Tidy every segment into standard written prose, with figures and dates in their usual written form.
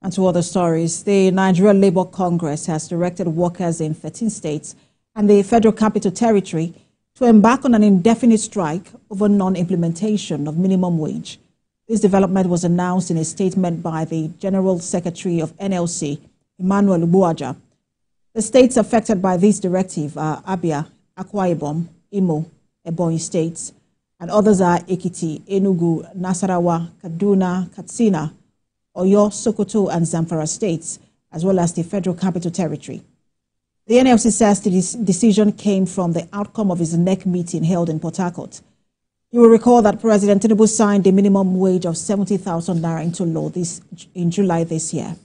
And to other stories, the Nigeria Labour Congress has directed workers in 13 states and the Federal Capital Territory to embark on an indefinite strike over non-implementation of minimum wage. This development was announced in a statement by the General Secretary of NLC, Emmanuel Ugboaja. The states affected by this directive are Abia, Akwa Ibom, Imo, Ebonyi states, and others are Ekiti, Enugu, Nasarawa, Kaduna, Katsina, Sokoto and Zamfara States, as well as the Federal Capital Territory. The NLC says this decision came from the outcome of its NEC meeting held in Port Harcourt. You will recall that President Tinubu signed a minimum wage of 70,000 naira into law in July this year.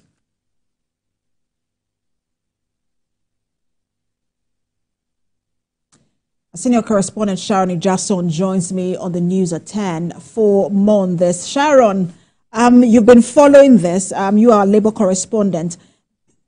Senior correspondent Sharon Ijason joins me on the news at 10 for more on this. Sharon, you've been following this. You are a labor correspondent.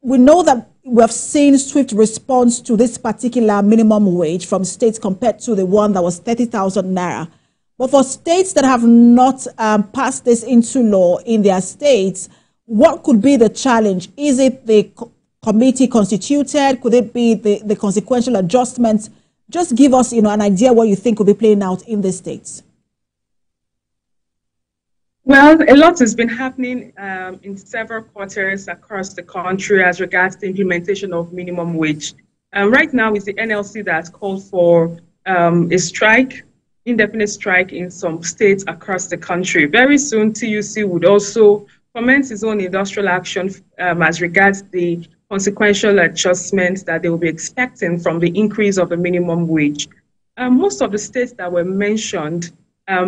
We know that we have seen swift response to this particular minimum wage from states compared to the one that was 30,000 naira. But for states that have not passed this into law in their states, what could be the challenge? Is it the committee constituted? Could it be the consequential adjustments? Just give us, an idea what you think will be playing out in the states. Well, a lot has been happening in several quarters across the country as regards the implementation of minimum wage. Right now, it's the NLC that's called for a strike, indefinite strike in some states across the country. Very soon, TUC would also commence its own industrial action as regards the consequential adjustments that they will be expecting from the increase of the minimum wage. Most of the states that were mentioned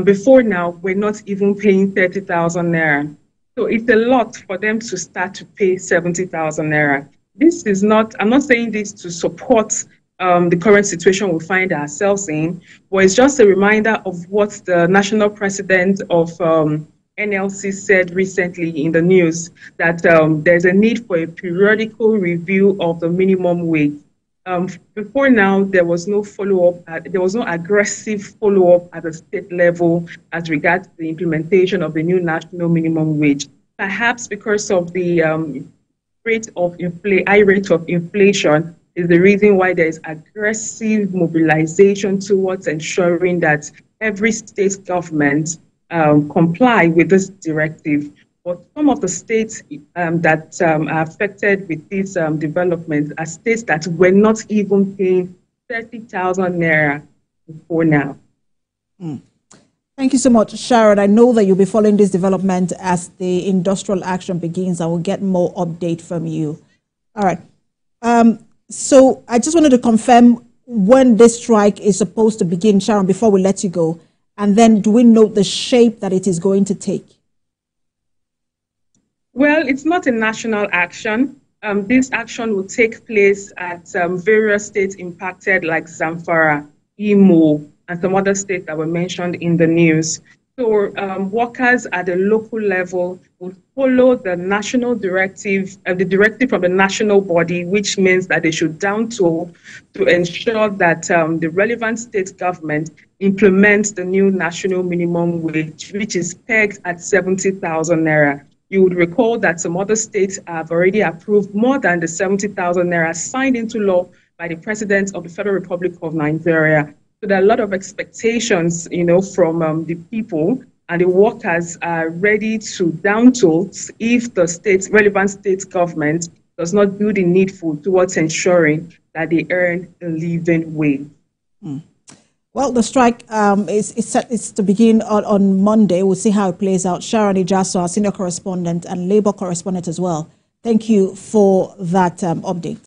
before now we're not even paying 30,000 naira. So it's a lot for them to start to pay 70,000 naira. This is not, I'm not saying this to support the current situation we find ourselves in, but it's just a reminder of what the national president of NLC said recently in the news, that there's a need for a periodical review of the minimum wage. Before now, there was no follow-up, there was no aggressive follow-up at the state level as regards the implementation of the new national minimum wage. Perhaps because of the high rate of inflation is the reason why there is aggressive mobilization towards ensuring that every state government comply with this directive. But some of the states that are affected with these developments are states that were not even paying 30,000 naira before now. Thank you so much, Sharon. I know that you'll be following this development as the industrial action begins. I will get more update from you. All right. So I just wanted to confirm when this strike is supposed to begin, Sharon, before we let you go. And then do we know the shape that it is going to take? Well, it's not a national action. This action will take place at various states impacted like Zamfara, Imo, and some other states that were mentioned in the news. So workers at the local level will follow the national directive, the directive from the national body, which means that they should down tool to ensure that the relevant state government implements the new national minimum wage, which is pegged at 70,000 naira. You would recall that some other states have already approved more than the 70,000 naira signed into law by the President of the Federal Republic of Nigeria. So there are a lot of expectations, from the people, and the workers are ready to down tool if the relevant state government does not do the needful towards ensuring that they earn a living wage. Well, the strike is to begin on Monday. We'll see how it plays out. Sharon Ijason, our senior correspondent and labor correspondent as well. Thank you for that update.